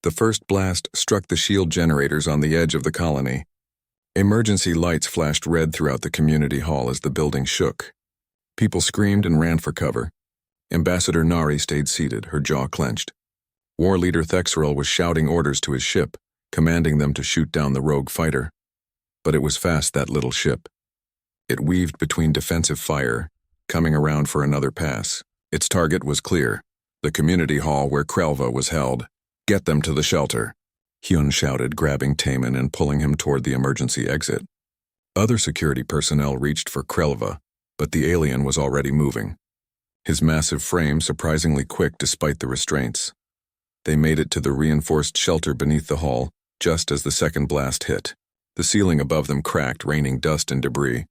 The first blast struck the shield generators on the edge of the colony. Emergency lights flashed red throughout the community hall as the building shook. People screamed and ran for cover. Ambassador Nari stayed seated, her jaw clenched. War leader Thexerl was shouting orders to his ship, commanding them to shoot down the rogue fighter. But it was fast, that little ship. It weaved between defensive fire, coming around for another pass. Its target was clear, the community hall where Krelva was held. "Get them to the shelter," Hyun shouted, grabbing Taemin and pulling him toward the emergency exit. Other security personnel reached for Krelva, but the alien was already moving. His massive frame surprisingly quick despite the restraints. They made it to the reinforced shelter beneath the hall, just as the second blast hit. The ceiling above them cracked, raining dust and debris.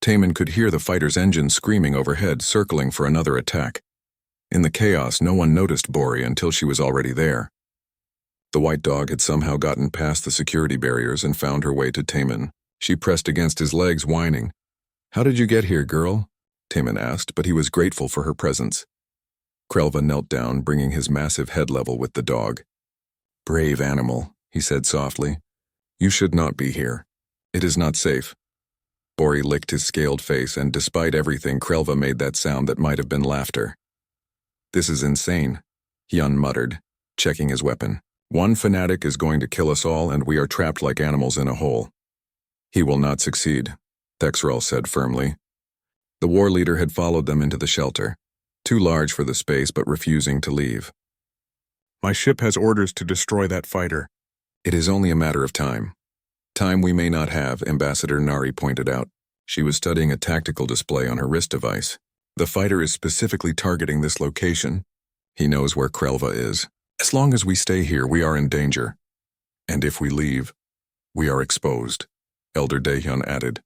Taemin could hear the fighter's engine screaming overhead, circling for another attack. In the chaos, no one noticed Bori until she was already there. The white dog had somehow gotten past the security barriers and found her way to Taemin. She pressed against his legs, whining. "How did you get here, girl?" Taemin asked, but he was grateful for her presence. Krelva knelt down, bringing his massive head level with the dog. "Brave animal," he said softly. "You should not be here. It is not safe." Bori licked his scaled face, and despite everything, Krelva made that sound that might have been laughter. "This is insane," Hyun muttered, checking his weapon. "One fanatic is going to kill us all, and we are trapped like animals in a hole." "He will not succeed," Thexerl said firmly. The war leader had followed them into the shelter, too large for the space but refusing to leave. "My ship has orders to destroy that fighter." "It is only a matter of time. Time we may not have," Ambassador Nari pointed out. She was studying a tactical display on her wrist device. "The fighter is specifically targeting this location. He knows where Krelva is. As long as we stay here, we are in danger. And if we leave, we are exposed," Elder Daehyun added.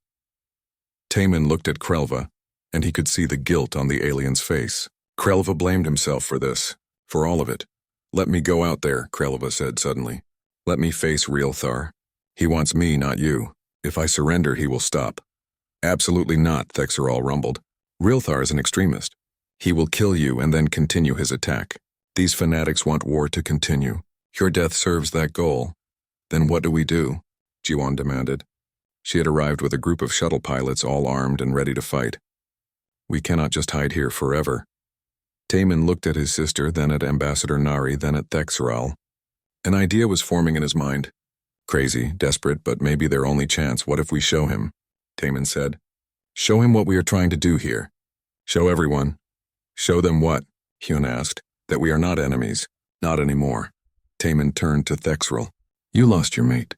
Taemin looked at Krelva, and he could see the guilt on the alien's face. Krelva blamed himself for this, for all of it. "Let me go out there," Krelva said suddenly. "Let me face Realthar. He wants me, not you. If I surrender, he will stop." "Absolutely not," Thexerl rumbled. "Realthar is an extremist. He will kill you and then continue his attack. These fanatics want war to continue. Your death serves that goal. Then what do we do?" Jiwon demanded. She had arrived with a group of shuttle pilots all armed and ready to fight. "We cannot just hide here forever." Taemin looked at his sister, then at Ambassador Nari, then at Thexerl. An idea was forming in his mind. "Crazy, desperate, but maybe their only chance. What if we show him?" Taemin said. "Show him what we are trying to do here. Show everyone." "Show them what?" Hyun asked. "That we are not enemies. Not anymore." Taemin turned to Thexerl. "You lost your mate.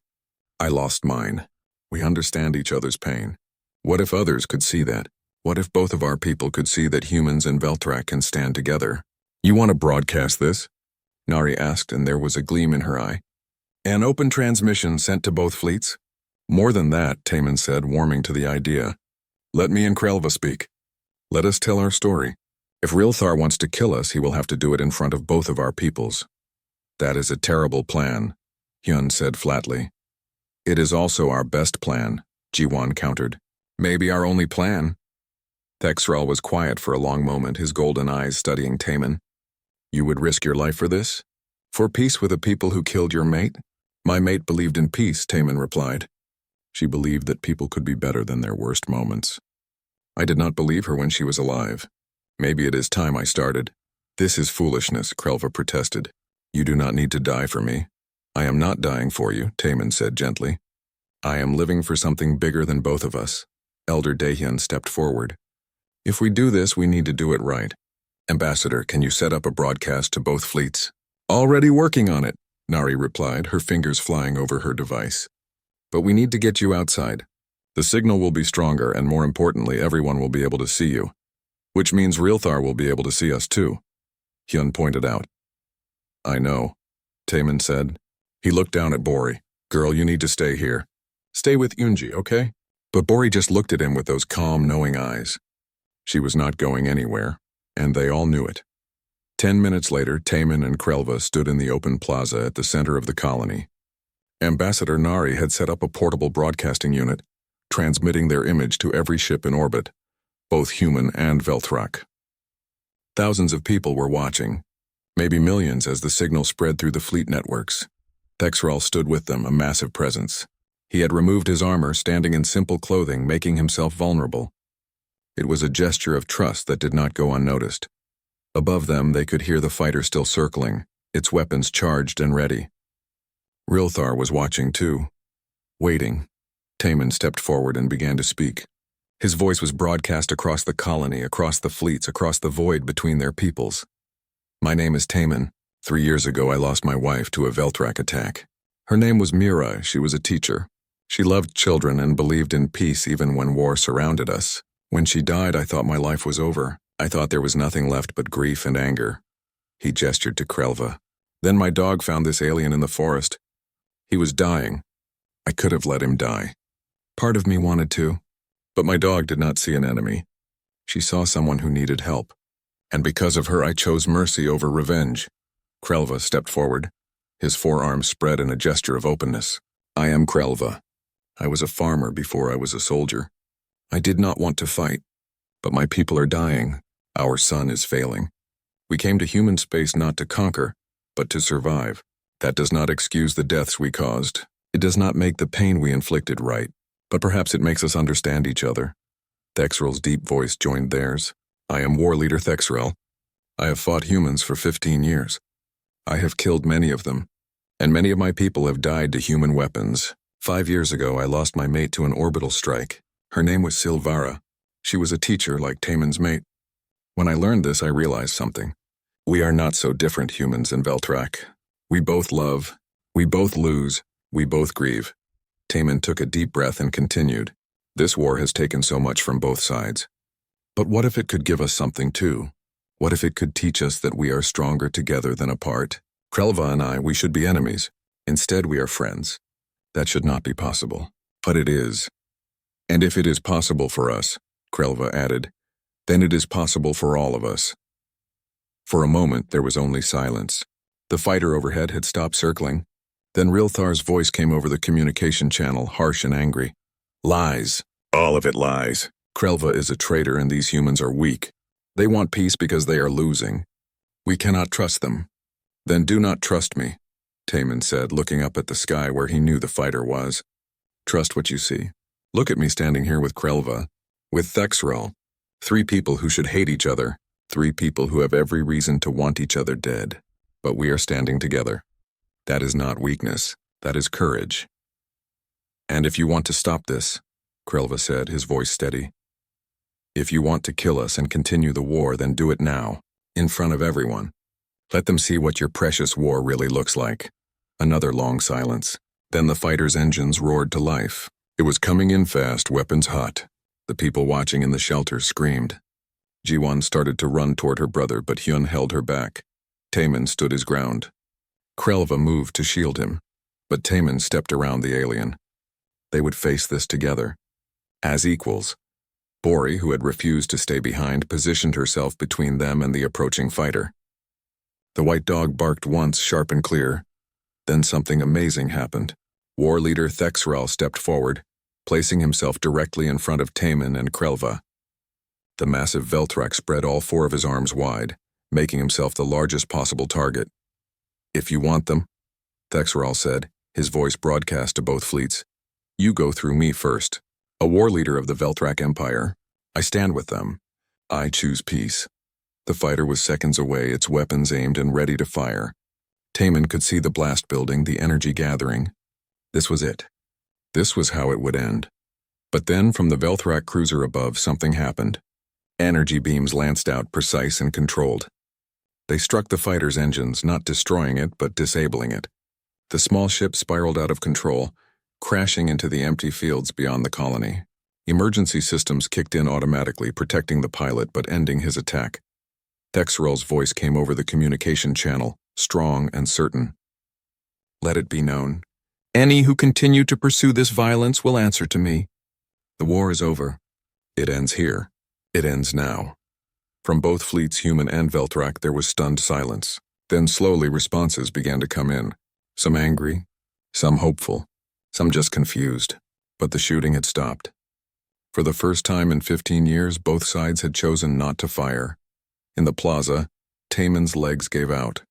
I lost mine. We understand each other's pain. What if others could see that? What if both of our people could see that humans and Veltrak can stand together?" "You want to broadcast this?" Nari asked, and there was a gleam in her eye. "An open transmission sent to both fleets?" "More than that," Taemin said, warming to the idea. "Let me and Krelva speak. Let us tell our story. If Realthar wants to kill us, he will have to do it in front of both of our peoples." "That is a terrible plan," Hyun said flatly. "It is also our best plan," Jiwon countered. "Maybe our only plan." Thexerl was quiet for a long moment, his golden eyes studying Taemin. "You would risk your life for this? For peace with a people who killed your mate?" "My mate believed in peace," Taemin replied. "She believed that people could be better than their worst moments. I did not believe her when she was alive. Maybe it is time I started." "This is foolishness," Krelva protested. "You do not need to die for me." "I am not dying for you," Taemin said gently. "I am living for something bigger than both of us." Elder Daehyun stepped forward. "If we do this, we need to do it right. Ambassador, can you set up a broadcast to both fleets?" "Already working on it," Nari replied, her fingers flying over her device. "But we need to get you outside. The signal will be stronger, and more importantly, everyone will be able to see you. Which means Realthar will be able to see us too," Hyun pointed out. "I know," Taemin said. He looked down at Bori. "Girl, you need to stay here. Stay with Yoonji, okay?" But Bori just looked at him with those calm, knowing eyes. She was not going anywhere, and they all knew it. 10 minutes later, Taemin and Krelva stood in the open plaza at the center of the colony. Ambassador Nari had set up a portable broadcasting unit, transmitting their image to every ship in orbit, both human and Velthrak. Thousands of people were watching. maybe millions as the signal spread through the fleet networks. Thexral stood with them, a massive presence. He had removed his armor, standing in simple clothing, making himself vulnerable. It was a gesture of trust that did not go unnoticed. Above them, they could hear the fighter still circling, its weapons charged and ready. Rilthar was watching too, waiting. Taman stepped forward and began to speak. His voice was broadcast across the colony, across the fleets, across the void between their peoples. My name is Taman. 3 years ago, I lost my wife to a Veltrak attack. Her name was Mira. She was a teacher. She loved children and believed in peace even when war surrounded us. When she died, I thought my life was over. I thought there was nothing left but grief and anger. He gestured to Krelva. Then my dog found this alien in the forest. He was dying. I could have let him die. Part of me wanted to. But my dog did not see an enemy. She saw someone who needed help. And because of her, I chose mercy over revenge. Krelva stepped forward, his forearms spread in a gesture of openness. I am Krelva. I was a farmer before I was a soldier. I did not want to fight, but my people are dying. Our sun is failing. We came to human space not to conquer, but to survive. That does not excuse the deaths we caused. It does not make the pain we inflicted right, but perhaps it makes us understand each other. Thexrel's deep voice joined theirs. I am War Leader Thexrel. I have fought humans for 15 years. I have killed many of them, and many of my people have died to human weapons. 5 years ago, I lost my mate to an orbital strike. Her name was Silvara. She was a teacher like Taman's mate. When I learned this, I realized something. We are not so different, humans and Veltrak. We both love, we both lose, we both grieve. Taman took a deep breath and continued. This war has taken so much from both sides. But what if it could give us something too? What if it could teach us that we are stronger together than apart? Krelva and I, we should be enemies. Instead, we are friends. That should not be possible. But it is. And if it is possible for us, Krelva added, then it is possible for all of us. For a moment, there was only silence. The fighter overhead had stopped circling. Then Rilthar's voice came over the communication channel, harsh and angry. Lies. All of it lies. Krelva is a traitor and these humans are weak. They want peace because they are losing. We cannot trust them. Then do not trust me, Taman said, looking up at the sky where he knew the fighter was. Trust what you see. Look at me standing here with Krelva, with Thexrel. 3 people who should hate each other. 3 people who have every reason to want each other dead. But we are standing together. That is not weakness. That is courage. And if you want to stop this, Krelva said, his voice steady. If you want to kill us and continue the war, then do it now, in front of everyone. Let them see what your precious war really looks like. Another long silence. Then the fighter's engines roared to life. It was coming in fast, weapons hot. The people watching in the shelter screamed. Jiwon started to run toward her brother, but Hyun held her back. Taman stood his ground. Krelva moved to shield him, but Taman stepped around the alien. They would face this together, as equals. Bori, who had refused to stay behind, positioned herself between them and the approaching fighter. The white dog barked once, sharp and clear. Then something amazing happened. War Leader Thexrel stepped forward, placing himself directly in front of Taman and Krelva. The massive Veltrak spread all 4 of his arms wide, making himself the largest possible target. If you want them, Thexrel said, his voice broadcast to both fleets, you go through me first. A war leader of the Veltrak Empire. I stand with them. I choose peace. The fighter was seconds away, its weapons aimed and ready to fire. Taman could see the blast building, the energy gathering. This was it. This was how it would end. But then, from the Velthrak cruiser above, something happened. Energy beams lanced out, precise and controlled. They struck the fighter's engines, not destroying it, but disabling it. The small ship spiraled out of control, crashing into the empty fields beyond the colony. Emergency systems kicked in automatically, protecting the pilot but ending his attack. Thexrel's voice came over the communication channel, strong and certain. Let it be known. Any who continue to pursue this violence will answer to me. The war is over. It ends here. It ends now. From both fleets, human and Veltrak, there was stunned silence. Then slowly responses began to come in. Some angry, some hopeful, some just confused. But the shooting had stopped. For the first time in 15 years, both sides had chosen not to fire. In the plaza, Taman's legs gave out.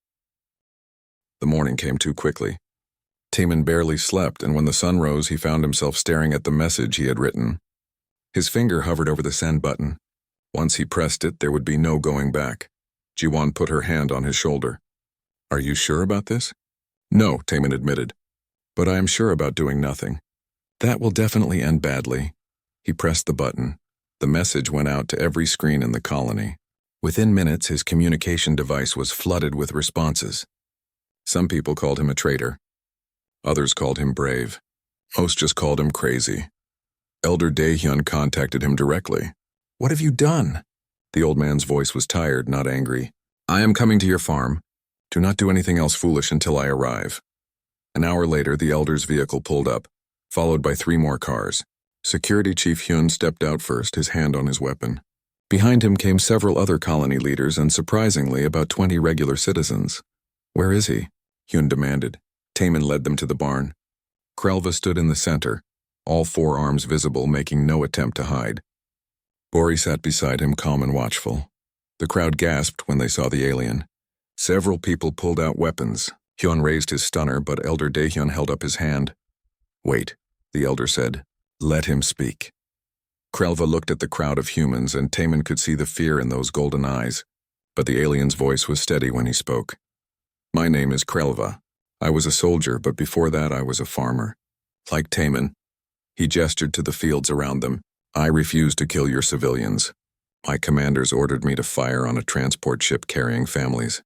The morning came too quickly. Taman barely slept, and when the sun rose, he found himself staring at the message he had written. His finger hovered over the send button. Once he pressed it, there would be no going back. Jiwan put her hand on his shoulder. "Are you sure about this?" "No," Taman admitted. "But I am sure about doing nothing. That will definitely end badly." He pressed the button. The message went out to every screen in the colony. Within minutes, his communication device was flooded with responses. Some people called him a traitor. Others called him brave. Most just called him crazy. Elder Daehyun contacted him directly. "What have you done?" The old man's voice was tired, not angry. "I am coming to your farm. Do not do anything else foolish until I arrive." An hour later, the elder's vehicle pulled up, followed by 3 more cars. Security Chief Hyun stepped out first, his hand on his weapon. Behind him came several other colony leaders and, surprisingly, about 20 regular citizens. "Where is he?" Hyun demanded. Taman led them to the barn. Krelva stood in the center, all 4 arms visible, making no attempt to hide. Bori sat beside him, calm and watchful. The crowd gasped when they saw the alien. Several people pulled out weapons. Hyun raised his stunner, but Elder Daehyun held up his hand. "Wait," the elder said. "Let him speak." Krelva looked at the crowd of humans, and Taman could see the fear in those golden eyes. But the alien's voice was steady when he spoke. "My name is Krelva. I was a soldier, but before that I was a farmer. Like Taman." He gestured to the fields around them. "I refuse to kill your civilians. My commanders ordered me to fire on a transport ship carrying families.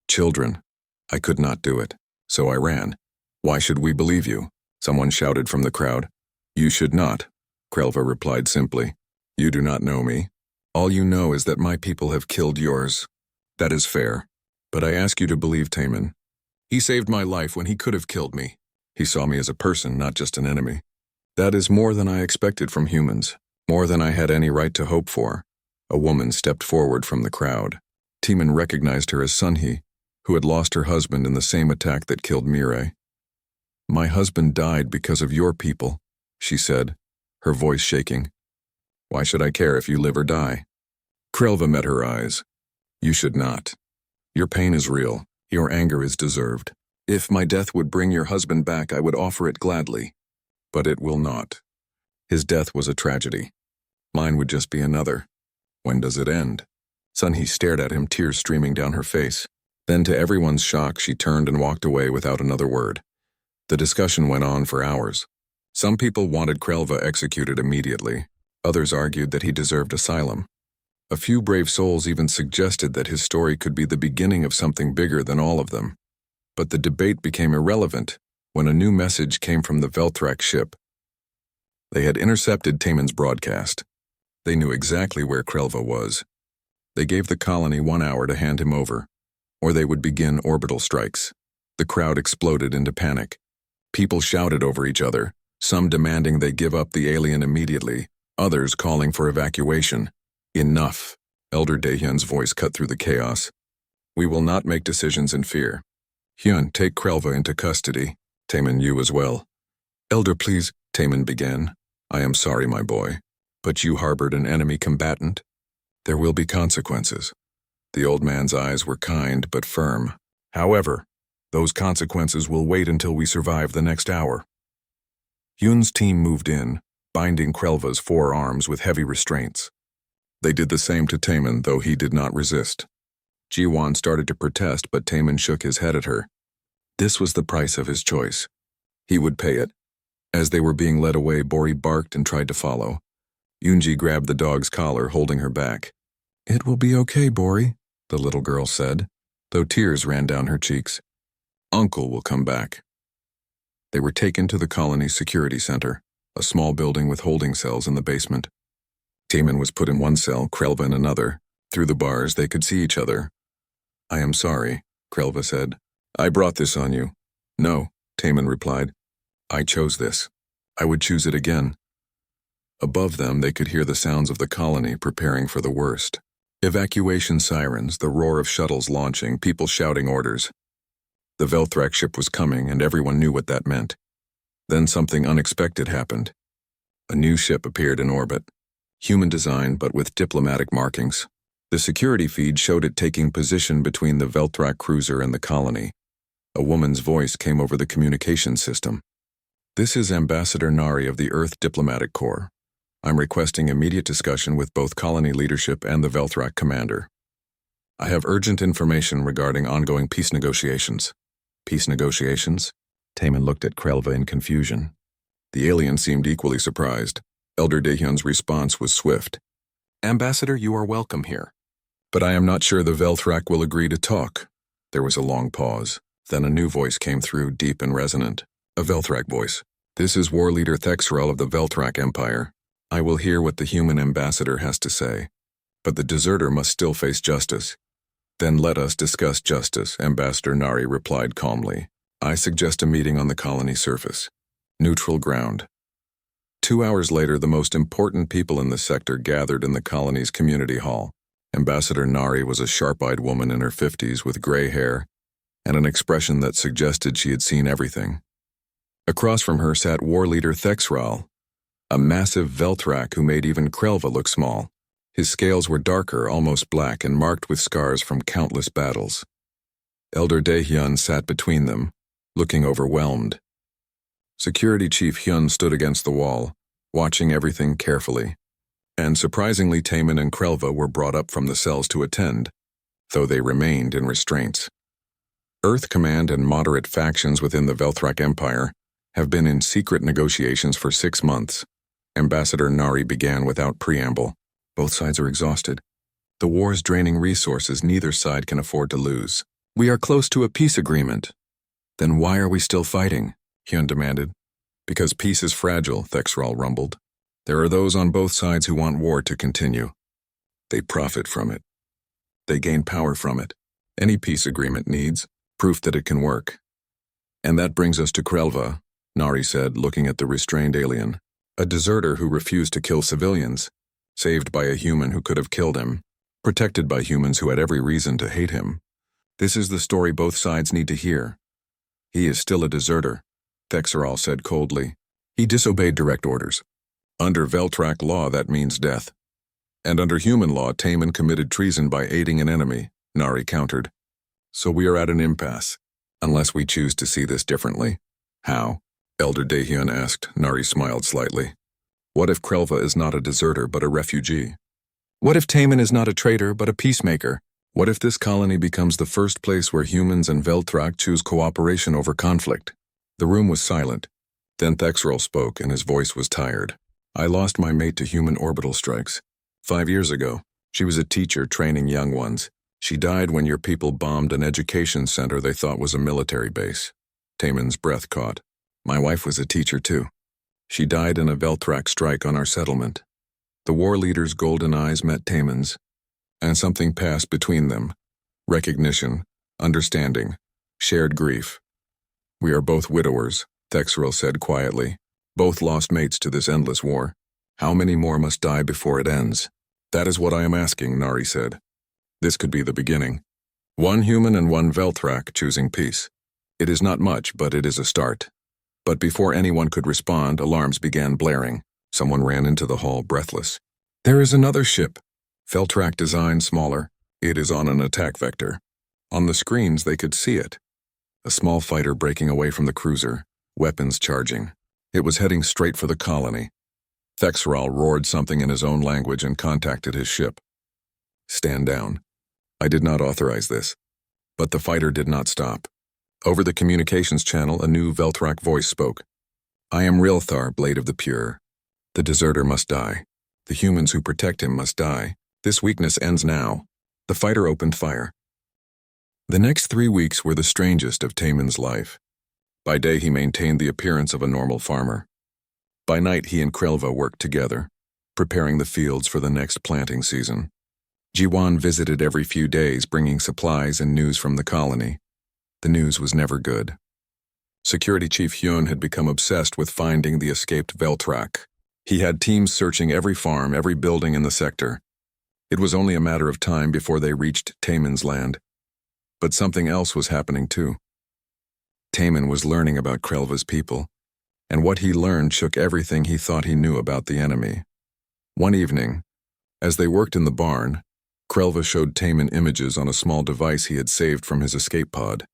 Children. I could not do it. So I ran. Why should we believe you?" Someone shouted from the crowd. "You should not," Krelva replied simply. "You do not know me. All you know is that my people have killed yours. That is fair. But I ask you to believe Taman. He saved my life when he could have killed me. He saw me as a person, not just an enemy. That is more than I expected from humans, more than I had any right to hope for." A woman stepped forward from the crowd. Taman recognized her as Sunhee, who had lost her husband in the same attack that killed Mirai. "My husband died because of your people," she said, her voice shaking. "Why should I care if you live or die?" Krelva met her eyes. "You should not. Your pain is real. Your anger is deserved. If my death would bring your husband back, I would offer it gladly. But it will not. His death was a tragedy. Mine would just be another. When does it end?" Sunhee stared at him, tears streaming down her face. Then, to everyone's shock, she turned and walked away without another word. The discussion went on for hours. Some people wanted Krelva executed immediately. Others argued that he deserved asylum. A few brave souls even suggested that his story could be the beginning of something bigger than all of them. But the debate became irrelevant when a new message came from the Velthrak ship. They had intercepted Taman's broadcast. They knew exactly where Krelva was. They gave the colony 1 hour to hand him over, or they would begin orbital strikes. The crowd exploded into panic. People shouted over each other, some demanding they give up the alien immediately, others calling for evacuation. "Enough," Elder Daehyun's voice cut through the chaos. "We will not make decisions in fear. Hyun, take Krelva into custody. Taman, you as well." "Elder, please," Taman began. "I am sorry, my boy, but you harbored an enemy combatant. There will be consequences." The old man's eyes were kind but firm. "However, those consequences will wait until we survive the next hour." Hyun's team moved in, binding Krelva's 4 arms with heavy restraints. They did the same to Taman, though he did not resist. Jiwan started to protest, but Taman shook his head at her. This was the price of his choice. He would pay it. As they were being led away, Bori barked and tried to follow. Yoonji grabbed the dog's collar, holding her back. "It will be okay, Bori," the little girl said, though tears ran down her cheeks. "Uncle will come back." They were taken to the colony's security center, a small building with holding cells in the basement. Taman was put in one cell, Krelva in another. Through the bars, they could see each other. "I am sorry," Krelva said. "I brought this on you." "No," Taman replied. "I chose this. I would choose it again." Above them, they could hear the sounds of the colony preparing for the worst. Evacuation sirens, the roar of shuttles launching, people shouting orders. The Velthrak ship was coming, and everyone knew what that meant. Then something unexpected happened. A new ship appeared in orbit. Human design, but with diplomatic markings. The security feed showed it taking position between the Velthrak cruiser and the colony. A woman's voice came over the communication system. "This is Ambassador Nari of the Earth Diplomatic Corps. I'm requesting immediate discussion with both colony leadership and the Velthrak commander. I have urgent information regarding ongoing peace negotiations." "Peace negotiations?" Taman looked at Krelva in confusion. The alien seemed equally surprised. Elder Dahyun's response was swift. "Ambassador, you are welcome here. But I am not sure the Velthrak will agree to talk." There was a long pause. Then a new voice came through, deep and resonant. A Velthrak voice. "This is War Leader Thexrel of the Velthrak Empire. I will hear what the human ambassador has to say. But the deserter must still face justice." "Then let us discuss justice," Ambassador Nari replied calmly. "I suggest a meeting on the colony surface. Neutral ground." 2 hours later, the most important people in the sector gathered in the colony's community hall. Ambassador Nari was a sharp-eyed woman in her 50s with gray hair and an expression that suggested she had seen everything. Across from her sat War Leader Thexral, a massive Velthrak who made even Krelva look small. His scales were darker, almost black, and marked with scars from countless battles. Elder Daehyun sat between them, looking overwhelmed. Security Chief Hyun stood against the wall, watching everything carefully. And surprisingly, Taman and Krelva were brought up from the cells to attend, though they remained in restraints. Earth Command and moderate factions within the Velthrak Empire have been in secret negotiations for 6 months. Ambassador Nari began without preamble. "Both sides are exhausted. The war is draining resources neither side can afford to lose. We are close to a peace agreement." "Then why are we still fighting?" Hyun demanded. "Because peace is fragile," Thexral rumbled. "There are those on both sides who want war to continue. They profit from it. They gain power from it. Any peace agreement needs proof that it can work." "And that brings us to Krelva," Nari said, looking at the restrained alien. "A deserter who refused to kill civilians, saved by a human who could have killed him, protected by humans who had every reason to hate him. This is the story both sides need to hear. He is still a deserter," Thexral said coldly. "He disobeyed direct orders. Under Velthrak law, that means death. And under human law, Taman committed treason by aiding an enemy," Nari countered. "So we are at an impasse, unless we choose to see this differently." "How?" Elder Daehyun asked. Nari smiled slightly. "What if Krelva is not a deserter but a refugee? What if Taman is not a traitor but a peacemaker? What if this colony becomes the first place where humans and Velthrak choose cooperation over conflict?" The room was silent. Then Thexral spoke, and his voice was tired. "I lost my mate to human orbital strikes. 5 years ago. She was a teacher training young ones. She died when your people bombed an education center they thought was a military base." Taman's breath caught. "My wife was a teacher too. She died in a Velthrak strike on our settlement." The war leader's golden eyes met Taman's, and something passed between them. Recognition, understanding, shared grief. "We are both widowers," Thexral said quietly. "Both lost mates to this endless war. How many more must die before it ends?" "That is what I am asking," Nari said. "This could be the beginning. One human and one Velthrak choosing peace. It is not much, but it is a start." But before anyone could respond, alarms began blaring. Someone ran into the hall, breathless. "There is another ship. Velthrak design, smaller. It is on an attack vector." On the screens they could see it. A small fighter breaking away from the cruiser, weapons charging. It was heading straight for the colony. Thexral roared something in his own language and contacted his ship. "Stand down. I did not authorize this." But the fighter did not stop. Over the communications channel, a new Velthrak voice spoke. "I am Rilthar, Blade of the Pure. The deserter must die. The humans who protect him must die. This weakness ends now." The fighter opened fire. The next 3 weeks were the strangest of Taman's life. By day he maintained the appearance of a normal farmer. By night he and Krelva worked together, preparing the fields for the next planting season. Jiwan visited every few days, bringing supplies and news from the colony. The news was never good. Security Chief Hyun had become obsessed with finding the escaped Velthrak. He had teams searching every farm, every building in the sector. It was only a matter of time before they reached Taman's land. But something else was happening too. Taman was learning about Krelva's people, and what he learned shook everything he thought he knew about the enemy. One evening, as they worked in the barn, Krelva showed Taman images on a small device he had saved from his escape pod.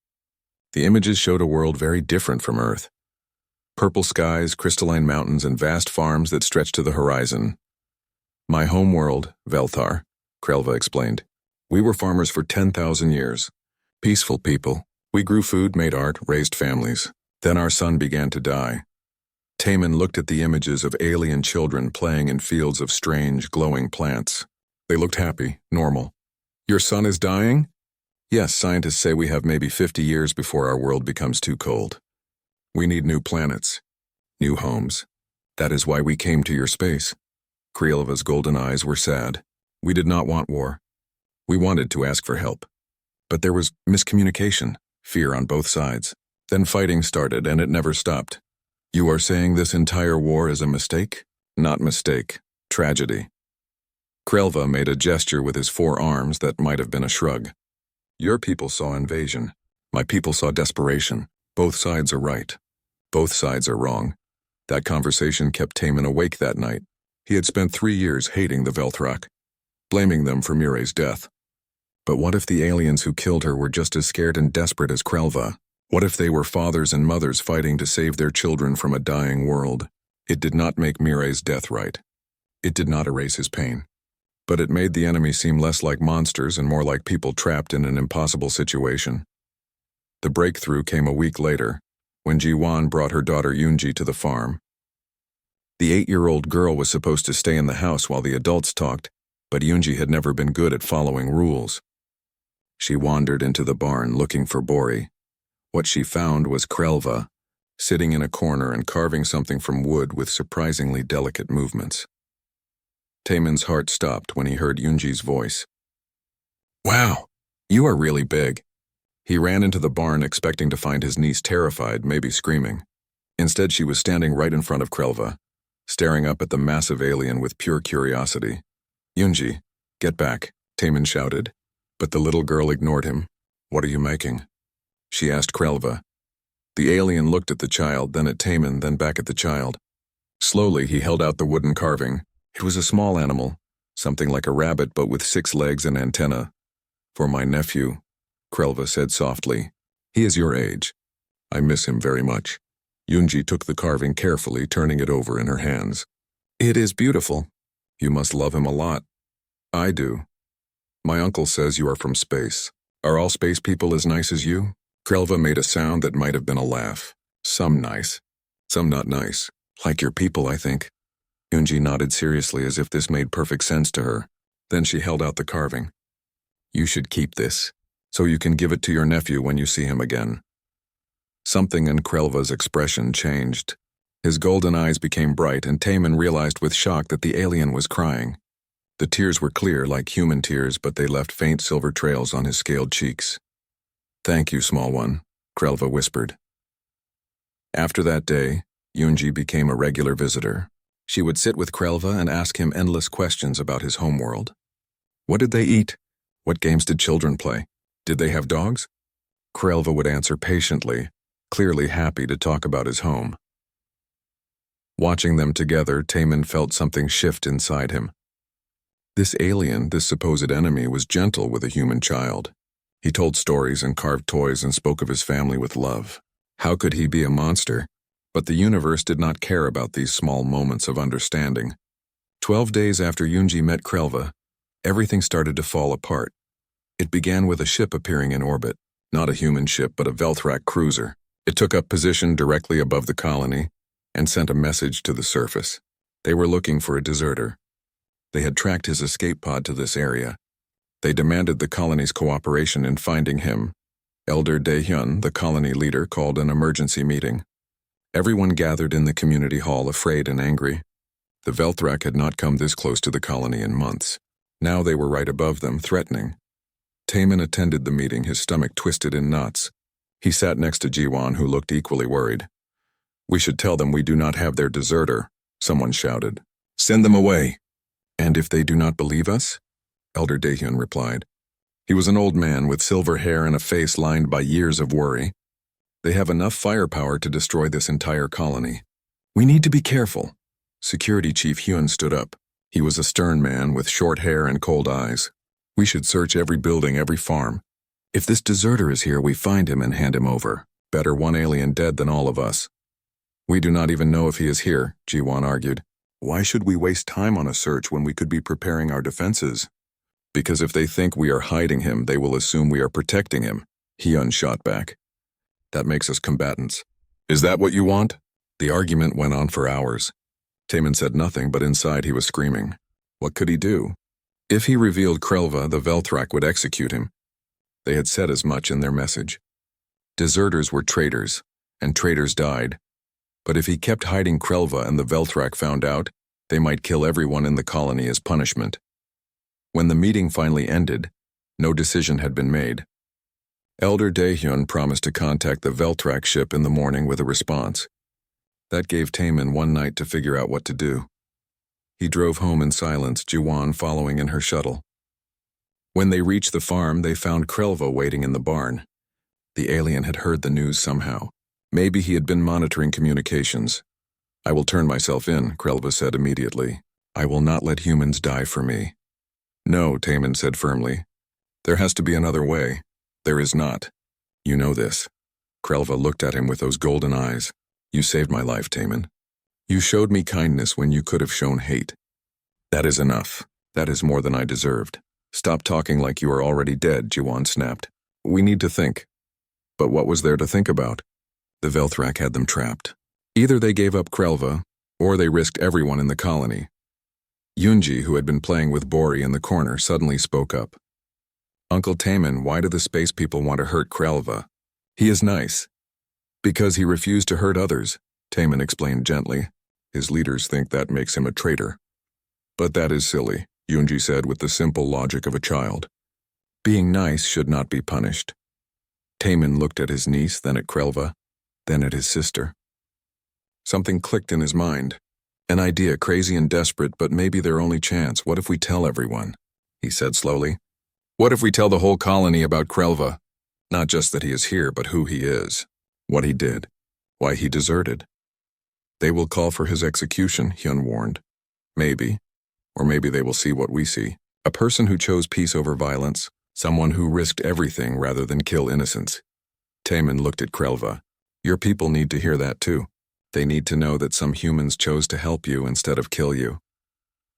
The images showed a world very different from Earth. Purple skies, crystalline mountains, and vast farms that stretched to the horizon. My home world, Velthar, Krelva explained. We were farmers for 10,000 years. Peaceful people. We grew food, made art, raised families. Then our sun began to die. Taman looked at the images of alien children playing in fields of strange, glowing plants. They looked happy, normal. Your sun is dying? Yes, scientists say we have maybe 50 years before our world becomes too cold. We need new planets, new homes. That is why we came to your space. Krelva's golden eyes were sad. We did not want war. We wanted to ask for help. But there was miscommunication, fear on both sides. Then fighting started and it never stopped. You are saying this entire war is a mistake? Not mistake, tragedy. Krelva made a gesture with his 4 arms that might have been a shrug. Your people saw invasion. My people saw desperation. Both sides are right. Both sides are wrong. That conversation kept Taman awake that night. He had spent 3 years hating the Velthrak, blaming them for Mirai's death. But what if the aliens who killed her were just as scared and desperate as Krelva? What if they were fathers and mothers fighting to save their children from a dying world? It did not make Mirai's death right. It did not erase his pain. But it made the enemy seem less like monsters and more like people trapped in an impossible situation. The breakthrough came a week later, when Jiwan brought her daughter Yunji to the farm. The 8-year-old girl was supposed to stay in the house while the adults talked, but Yunji had never been good at following rules. She wandered into the barn looking for Bori. What she found was Krelva, sitting in a corner and carving something from wood with surprisingly delicate movements. Taman's heart stopped when he heard Yunji's voice. Wow, you are really big. He ran into the barn expecting to find his niece terrified, maybe screaming. Instead, she was standing right in front of Krelva, staring up at the massive alien with pure curiosity. Yunji, get back, Taman shouted, but the little girl ignored him. What are you making? She asked Krelva. The alien looked at the child, then at Taman, then back at the child. Slowly, he held out the wooden carving. It was a small animal, something like a rabbit but with 6 legs and antennae. For my nephew, Krelva said softly. He is your age. I miss him very much. Yunji took the carving carefully, turning it over in her hands. It is beautiful. You must love him a lot. I do. My uncle says you are from space. Are all space people as nice as you? Krelva made a sound that might have been a laugh. Some nice, some not nice. Like your people, I think. Yunji nodded seriously as if this made perfect sense to her. Then she held out the carving. You should keep this, so you can give it to your nephew when you see him again. Something in Krelva's expression changed. His golden eyes became bright, and Taman realized with shock that the alien was crying. The tears were clear like human tears, but they left faint silver trails on his scaled cheeks. Thank you, small one, Krelva whispered. After that day, Yunji became a regular visitor. She would sit with Krelva and ask him endless questions about his homeworld. What did they eat? What games did children play? Did they have dogs? Krelva would answer patiently, clearly happy to talk about his home. Watching them together, Taman felt something shift inside him. This alien, this supposed enemy, was gentle with a human child. He told stories and carved toys and spoke of his family with love. How could he be a monster? But the universe did not care about these small moments of understanding. 12 days after Yunji met Krelva, everything started to fall apart. It began with a ship appearing in orbit, not a human ship but a Velthrak cruiser. It took up position directly above the colony and sent a message to the surface. They were looking for a deserter. They had tracked his escape pod to this area. They demanded the colony's cooperation in finding him. Elder Daehyun, the colony leader, called an emergency meeting. Everyone gathered in the community hall, afraid and angry. The Velthrak had not come this close to the colony in months. Now they were right above them, threatening. Taman attended the meeting, his stomach twisted in knots. He sat next to Jiwan, who looked equally worried. We should tell them we do not have their deserter, someone shouted. Send them away. And if they do not believe us? Elder Daehyun replied. He was an old man with silver hair and a face lined by years of worry. They have enough firepower to destroy this entire colony. We need to be careful. Security Chief Hyun stood up. He was a stern man with short hair and cold eyes. We should search every building, every farm. If this deserter is here, we find him and hand him over. Better one alien dead than all of us. We do not even know if he is here, Jiwan argued. Why should we waste time on a search when we could be preparing our defenses? Because if they think we are hiding him, they will assume we are protecting him, Hyun shot back. That makes us combatants. Is that what you want? The argument went on for hours. Taemin said nothing, but inside he was screaming. What could he do? If he revealed Krelva, the Velthrak would execute him. They had said as much in their message. Deserters were traitors, and traitors died. But if he kept hiding Krelva and the Velthrak found out, they might kill everyone in the colony as punishment. When the meeting finally ended, no decision had been made. Elder Daehyun promised to contact the Velthrak ship in the morning with a response. That gave Taemin one night to figure out what to do. He drove home in silence, Jiwan following in her shuttle. When they reached the farm, they found Krelva waiting in the barn. The alien had heard the news somehow. Maybe he had been monitoring communications. I will turn myself in, Krelva said immediately. I will not let humans die for me. No, Taemin said firmly. There has to be another way. There is not. You know this. Krelva looked at him with those golden eyes. You saved my life, Taemin. You showed me kindness when you could have shown hate. That is enough. That is more than I deserved. Stop talking like you are already dead, Jiwan snapped. We need to think. But what was there to think about? The Velthrak had them trapped. Either they gave up Krelva, or they risked everyone in the colony. Yoonji, who had been playing with Bori in the corner, suddenly spoke up. Uncle Taemin, why do the space people want to hurt Krelva? He is nice. Because he refused to hurt others, Taemin explained gently. His leaders think that makes him a traitor. But that is silly, Yoonji said with the simple logic of a child. Being nice should not be punished. Taemin looked at his niece, then at Krelva, then at his sister. Something clicked in his mind. An idea, crazy and desperate, but maybe their only chance. What if we tell everyone? He said slowly. What if we tell the whole colony about Krelva? Not just that he is here, but who he is. What he did. Why he deserted. They will call for his execution, Hyun warned. Maybe. Or maybe they will see what we see. A person who chose peace over violence. Someone who risked everything rather than kill innocents. Taemin looked at Krelva. Your people need to hear that too. They need to know that some humans chose to help you instead of kill you.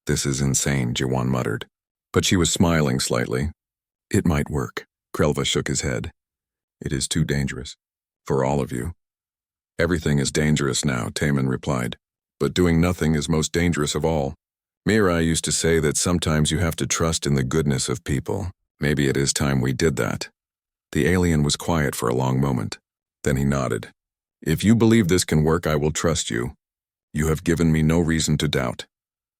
This is insane, Jiwan muttered. But she was smiling slightly. It might work. Krelva shook his head. It is too dangerous. For all of you. Everything is dangerous now, Taemin replied. But doing nothing is most dangerous of all. Mirai used to say that sometimes you have to trust in the goodness of people. Maybe it is time we did that. The alien was quiet for a long moment. Then he nodded. If you believe this can work, I will trust you. You have given me no reason to doubt.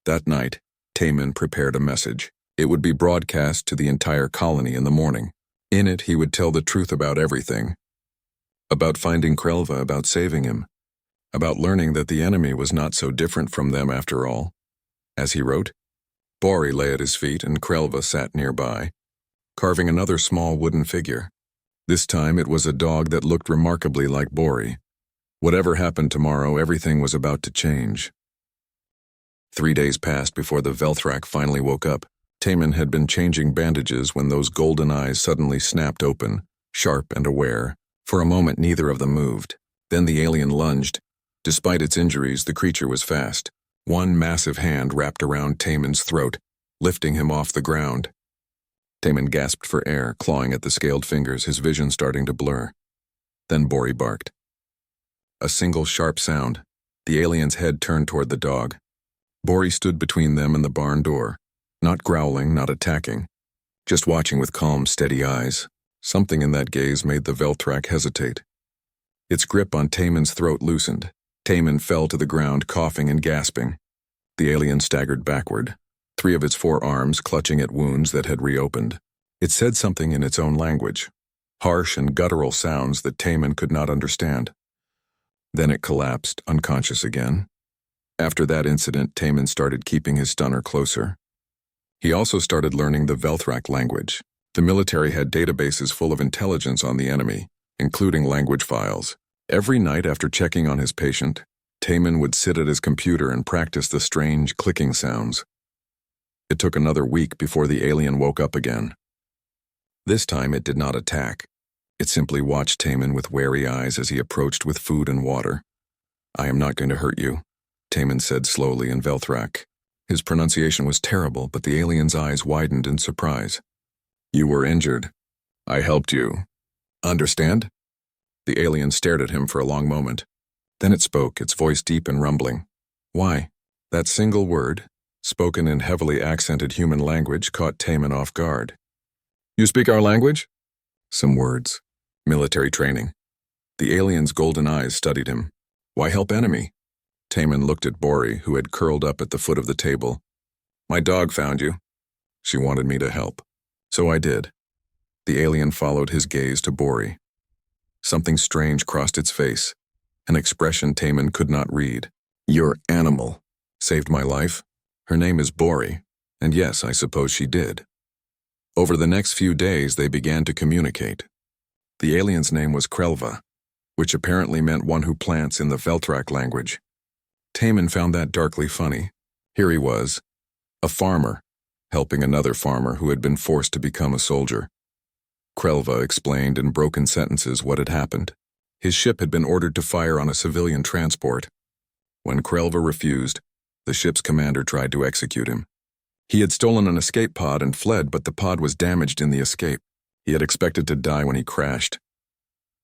That night, Taemin prepared a message. It would be broadcast to the entire colony in the morning. In it, he would tell the truth about everything. About finding Krelva, about saving him. About learning that the enemy was not so different from them after all. As he wrote, Bori lay at his feet and Krelva sat nearby, carving another small wooden figure. This time it was a dog that looked remarkably like Bori. Whatever happened tomorrow, everything was about to change. 3 days passed before the Velthrak finally woke up. Taemin had been changing bandages when those golden eyes suddenly snapped open, sharp and aware. For a moment neither of them moved. Then the alien lunged. Despite its injuries, the creature was fast. One massive hand wrapped around Taemin's throat, lifting him off the ground. Taemin gasped for air, clawing at the scaled fingers, his vision starting to blur. Then Bori barked. A single sharp sound. The alien's head turned toward the dog. Bori stood between them and the barn door, not growling, not attacking, just watching with calm, steady eyes. Something in that gaze made the Velthrak hesitate. Its grip on Taemin's throat loosened. Taemin fell to the ground, coughing and gasping. The alien staggered backward, 3 of its 4 arms clutching at wounds that had reopened. It said something in its own language, harsh and guttural sounds that Taemin could not understand. Then it collapsed, unconscious again. After that incident, Taemin started keeping his stunner closer. He also started learning the Velthrak language. The military had databases full of intelligence on the enemy, including language files. Every night after checking on his patient, Taemin would sit at his computer and practice the strange clicking sounds. It took another week before the alien woke up again. This time it did not attack. It simply watched Taman with wary eyes as he approached with food and water. "I am not going to hurt you," Taman said slowly in Velthrak. His pronunciation was terrible, but the alien's eyes widened in surprise. "You were injured. I helped you. Understand?" The alien stared at him for a long moment. Then it spoke, its voice deep and rumbling. "Why?" That single word, spoken in heavily accented human language, caught Taman off guard. "You speak our language?" Some words. Military training. The alien's golden eyes studied him. "Why help enemy?" Taman looked at Bori, who had curled up at the foot of the table. "My dog found you. She wanted me to help. So I did." The alien followed his gaze to Bori. Something strange crossed its face, an expression Taman could not read. "Your animal saved my life? Her name is Bori, and yes, I suppose she did." Over the next few days, they began to communicate. The alien's name was Krelva, which apparently meant one who plants in the Velthrak language. Taman found that darkly funny. Here he was, a farmer, helping another farmer who had been forced to become a soldier. Krelva explained in broken sentences what had happened. His ship had been ordered to fire on a civilian transport. When Krelva refused, the ship's commander tried to execute him. He had stolen an escape pod and fled, but the pod was damaged in the escape. He had expected to die when he crashed.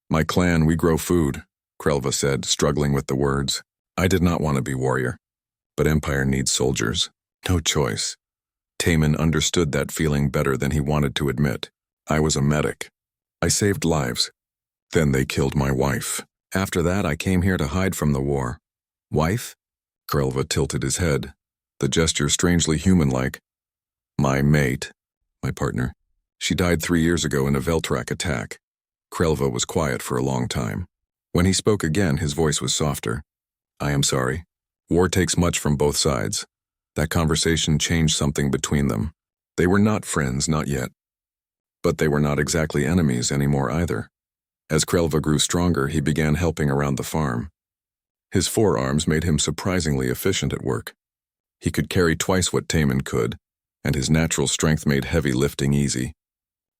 "My clan, we grow food," Krelva said, struggling with the words. "I did not want to be warrior, but Empire needs soldiers. No choice." Taman understood that feeling better than he wanted to admit. "I was a medic. I saved lives. Then they killed my wife. After that, I came here to hide from the war." "Wife?" Krelva tilted his head, the gesture strangely human-like. "My mate, my partner. She died 3 years ago in a Velthrak attack." Krelva was quiet for a long time. When he spoke again, his voice was softer. "I am sorry. War takes much from both sides." That conversation changed something between them. They were not friends, not yet. But they were not exactly enemies anymore either. As Krelva grew stronger, he began helping around the farm. His forearms made him surprisingly efficient at work. He could carry twice what Taman could, and his natural strength made heavy lifting easy.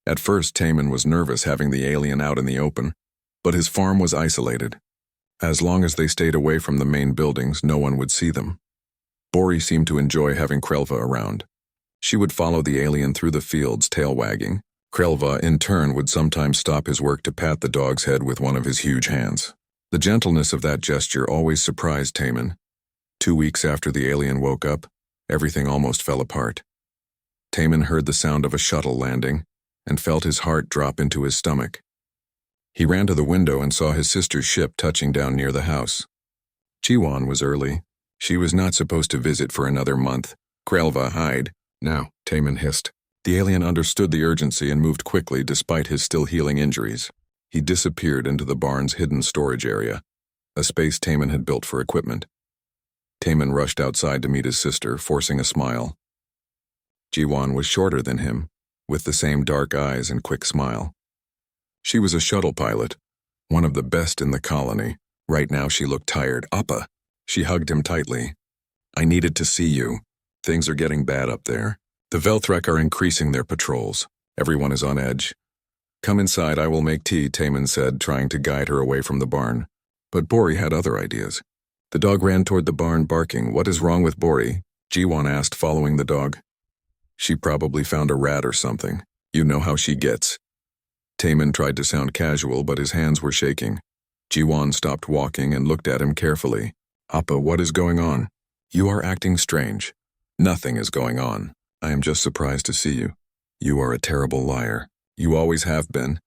At first, Taman was nervous having the alien out in the open, but his farm was isolated. As long as they stayed away from the main buildings, no one would see them. Bori seemed to enjoy having Krelva around. She would follow the alien through the fields, tail wagging. Krelva, in turn, would sometimes stop his work to pat the dog's head with one of his huge hands. The gentleness of that gesture always surprised Taman. 2 weeks after the alien woke up, everything almost fell apart. Taman heard the sound of a shuttle landing and felt his heart drop into his stomach. He ran to the window and saw his sister's ship touching down near the house. Jiwan was early. She was not supposed to visit for another month. "Krelva, hide." "Now," Taman hissed. The alien understood the urgency and moved quickly despite his still healing injuries. He disappeared into the barn's hidden storage area, a space Taman had built for equipment. Taman rushed outside to meet his sister, forcing a smile. Jiwan was shorter than him, with the same dark eyes and quick smile. She was a shuttle pilot, one of the best in the colony. Right now she looked tired. "Appa." She hugged him tightly. "I needed to see you. Things are getting bad up there. The Velthrak are increasing their patrols. Everyone is on edge." "Come inside, I will make tea," Taman said, trying to guide her away from the barn. But Bori had other ideas. The dog ran toward the barn, barking. "What is wrong with Bori?" Jiwan asked, following the dog. "She probably found a rat or something. You know how she gets." Taman tried to sound casual, but his hands were shaking. Jiwan stopped walking and looked at him carefully. "Appa, what is going on?" "You are acting strange." "Nothing is going on. I am just surprised to see you. You are a terrible liar. You always have been."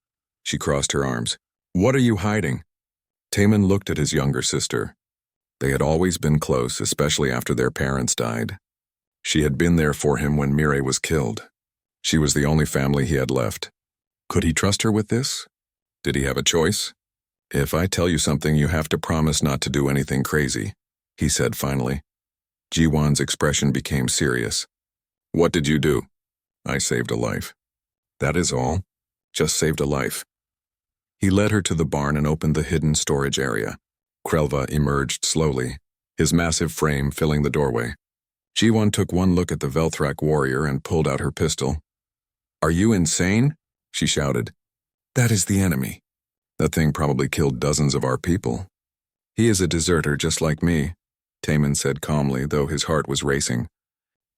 She crossed her arms. "What are you hiding?" Taman looked at his younger sister. They had always been close, especially after their parents died. She had been there for him when Mireille was killed. She was the only family he had left. Could he trust her with this? Did he have a choice? "If I tell you something, you have to promise not to do anything crazy," he said finally. Jiwan's expression became serious. "What did you do?" "I saved a life." "That is all? Just saved a life?" He led her to the barn and opened the hidden storage area. Krelva emerged slowly, his massive frame filling the doorway. Ji-won took one look at the Velthrak warrior and pulled out her pistol. "Are you insane?" she shouted. "That is the enemy. That thing probably killed dozens of our people." "He is a deserter just like me," Taemin said calmly, though his heart was racing.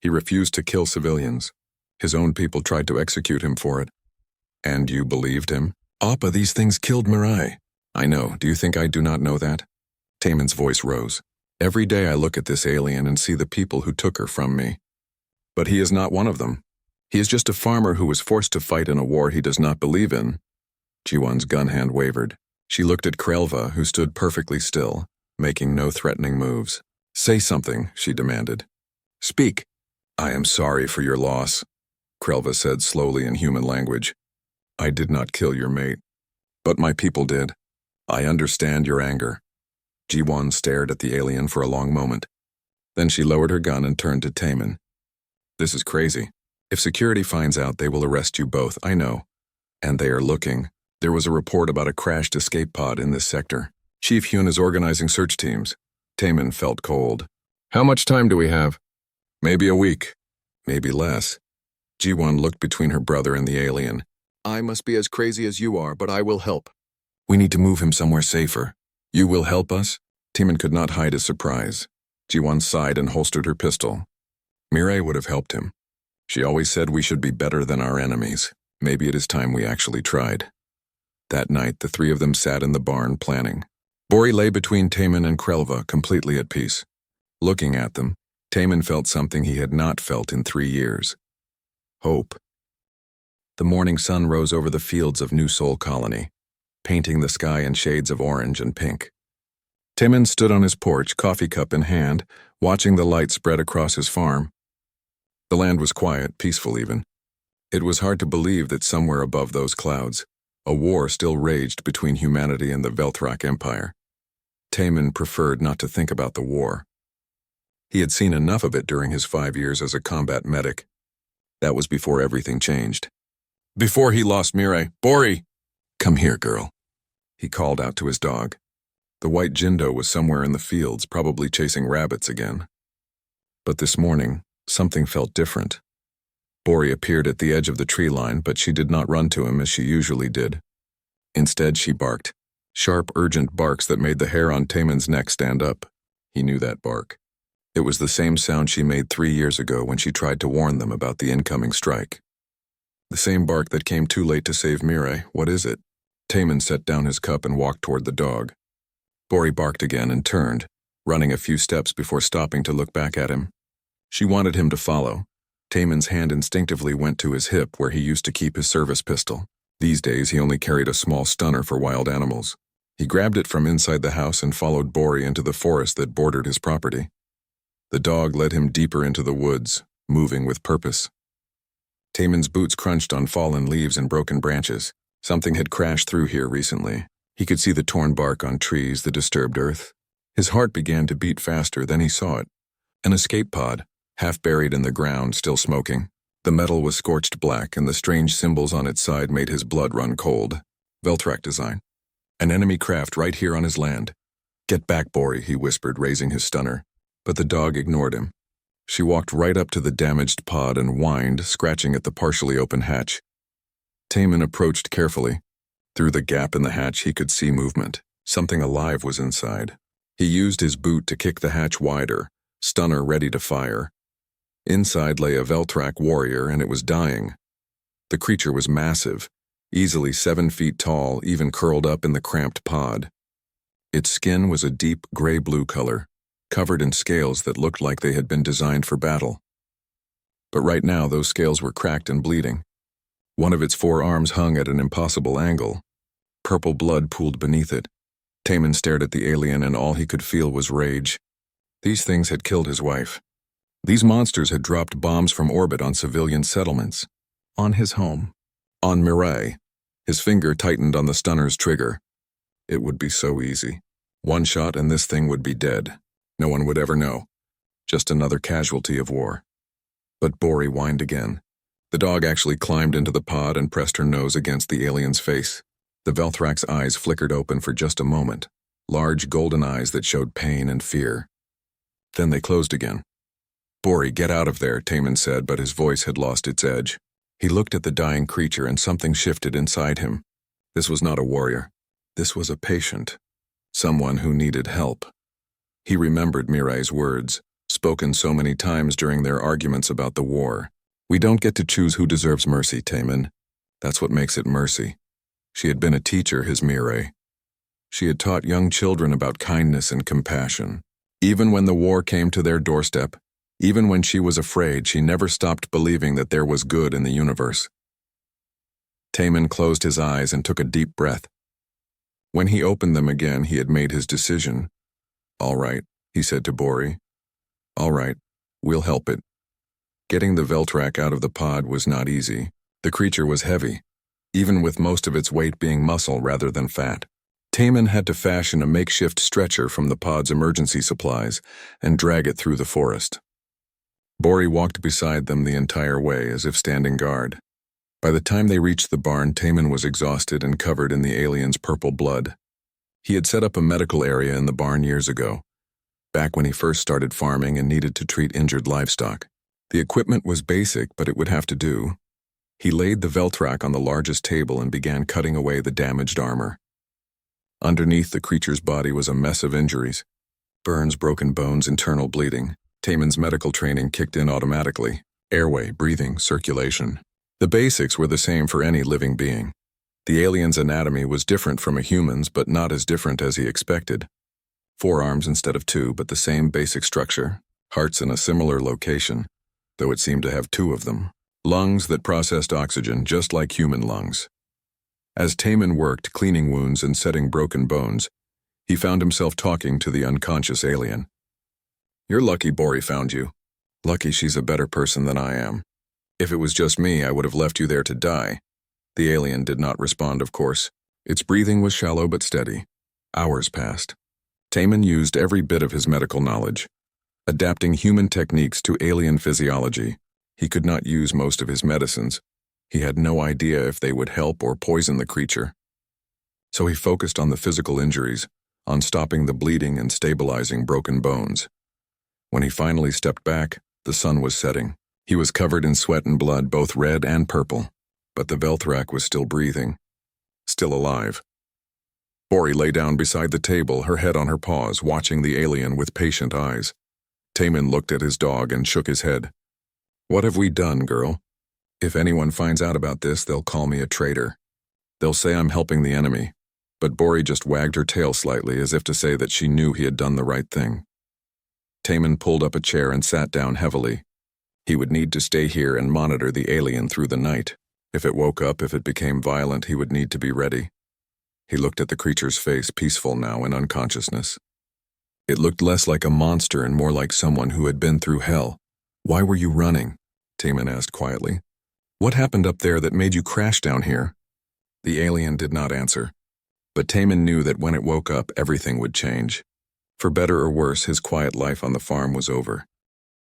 "He refused to kill civilians. His own people tried to execute him for it." "And you believed him?" "Appa, these things killed Mirai." "I know. Do you think I do not know that?" Taemin's voice rose. "Every day I look at this alien and see the people who took her from me. But he is not one of them. He is just a farmer who was forced to fight in a war he does not believe in." Ji-won's gun hand wavered. She looked at Krelva, who stood perfectly still, making no threatening moves. "Say something," she demanded. "Speak." "I am sorry for your loss," Krelva said slowly in human language. "I did not kill your mate, but my people did. I understand your anger." Ji-won stared at the alien for a long moment. Then she lowered her gun and turned to Taemin. "This is crazy. If security finds out, they will arrest you both, I know. And they are looking. There was a report about a crashed escape pod in this sector. Chief Hyun is organizing search teams." Taemin felt cold. "How much time do we have?" "Maybe a week. Maybe less." Ji-won looked between her brother and the alien. "I must be as crazy as you are, but I will help. We need to move him somewhere safer. You will help us?" Taemin could not hide his surprise. Ji-won sighed and holstered her pistol. Mirai would have helped him. She always said we should be better than our enemies. Maybe it is time we actually tried. That night, the three of them sat in the barn planning. Bori lay between Taemin and Krelva, completely at peace. Looking at them, Taemin felt something he had not felt in 3 years. Hope. The morning sun rose over the fields of New Seoul Colony, painting the sky in shades of orange and pink. Taemin stood on his porch, coffee cup in hand, watching the light spread across his farm. The land was quiet, peaceful even. It was hard to believe that somewhere above those clouds, a war still raged between humanity and the Velthrak Empire. Taemin preferred not to think about the war. He had seen enough of it during his 5 years as a combat medic. That was before everything changed. Before he lost Mirai. "Bori! Come here, girl," he called out to his dog. The white Jindo was somewhere in the fields, probably chasing rabbits again. But this morning, something felt different. Bori appeared at the edge of the tree line, but she did not run to him as she usually did. Instead, she barked. Sharp, urgent barks that made the hair on Taemin's neck stand up. He knew that bark. It was the same sound she made 3 years ago when she tried to warn them about the incoming strike. The same bark that came too late to save Mirai. What is it? Taemin set down his cup and walked toward the dog. Bori barked again and turned, running a few steps before stopping to look back at him. She wanted him to follow. Taemin's hand instinctively went to his hip where he used to keep his service pistol. These days, he only carried a small stunner for wild animals. He grabbed it from inside the house and followed Bori into the forest that bordered his property. The dog led him deeper into the woods, moving with purpose. Taemin's boots crunched on fallen leaves and broken branches. Something had crashed through here recently. He could see the torn bark on trees, the disturbed earth. His heart began to beat faster, then he saw it. An escape pod, half buried in the ground, still smoking. The metal was scorched black, and the strange symbols on its side made his blood run cold. Velthrak design. An enemy craft right here on his land. "Get back, Bori," he whispered, raising his stunner. But the dog ignored him. She walked right up to the damaged pod and whined, scratching at the partially open hatch. Taemin approached carefully. Through the gap in the hatch, he could see movement. Something alive was inside. He used his boot to kick the hatch wider, stunner ready to fire. Inside lay a Velthrak warrior, and it was dying. The creature was massive, easily 7 feet tall, even curled up in the cramped pod. Its skin was a deep gray-blue color, covered in scales that looked like they had been designed for battle. But right now, those scales were cracked and bleeding. One of its 4 arms hung at an impossible angle. Purple blood pooled beneath it. Taemin stared at the alien, and all he could feel was rage. These things had killed his wife. These monsters had dropped bombs from orbit on civilian settlements. On his home. On Mirai. His finger tightened on the stunner's trigger. It would be so easy. One shot and this thing would be dead. No one would ever know. Just another casualty of war. But Bori whined again. The dog actually climbed into the pod and pressed her nose against the alien's face. The Velthrak's eyes flickered open for just a moment, large golden eyes that showed pain and fear. Then they closed again. "Bori, get out of there," Taman said, but his voice had lost its edge. He looked at the dying creature and something shifted inside him. This was not a warrior. This was a patient. Someone who needed help. He remembered Mirai's words, spoken so many times during their arguments about the war. "We don't get to choose who deserves mercy, Taman. That's what makes it mercy." She had been a teacher, his Mirai. She had taught young children about kindness and compassion. Even when the war came to their doorstep, even when she was afraid, she never stopped believing that there was good in the universe. Taman closed his eyes and took a deep breath. When he opened them again, he had made his decision. "All right," he said to Bori. "All right, we'll help it." Getting the Veltrak out of the pod was not easy. The creature was heavy, even with most of its weight being muscle rather than fat. Taman had to fashion a makeshift stretcher from the pod's emergency supplies and drag it through the forest. Bori walked beside them the entire way, as if standing guard. By the time they reached the barn, Taman was exhausted and covered in the alien's purple blood. He had set up a medical area in the barn years ago, back when he first started farming and needed to treat injured livestock. The equipment was basic, but it would have to do. He laid the Veltrak on the largest table and began cutting away the damaged armor. Underneath the creature's body was a mess of injuries. Burns, broken bones, internal bleeding. Taman's medical training kicked in automatically. Airway, breathing, circulation. The basics were the same for any living being. The alien's anatomy was different from a human's, but not as different as he expected. 4 arms instead of 2, but the same basic structure. Hearts in a similar location, though it seemed to have 2 of them. Lungs that processed oxygen just like human lungs. As Taman worked, cleaning wounds and setting broken bones, he found himself talking to the unconscious alien. "You're lucky Bori found you. Lucky she's a better person than I am. If it was just me, I would have left you there to die." The alien did not respond, of course. Its breathing was shallow but steady. Hours passed. Taman used every bit of his medical knowledge, adapting human techniques to alien physiology. He could not use most of his medicines. He had no idea if they would help or poison the creature. So he focused on the physical injuries, on stopping the bleeding and stabilizing broken bones. When he finally stepped back, the sun was setting. He was covered in sweat and blood, both red and purple, but the Veltrak was still breathing, still alive. Bori lay down beside the table, her head on her paws, watching the alien with patient eyes. Taman looked at his dog and shook his head. "What have we done, girl? If anyone finds out about this, they'll call me a traitor. They'll say I'm helping the enemy." But Bori just wagged her tail slightly, as if to say that she knew he had done the right thing. Taman pulled up a chair and sat down heavily. He would need to stay here and monitor the alien through the night. If it woke up, if it became violent, he would need to be ready. He looked at the creature's face, peaceful now in unconsciousness. It looked less like a monster and more like someone who had been through hell. "Why were you running?" Taman asked quietly. "What happened up there that made you crash down here?" The alien did not answer, but Taman knew that when it woke up, everything would change. For better or worse, his quiet life on the farm was over.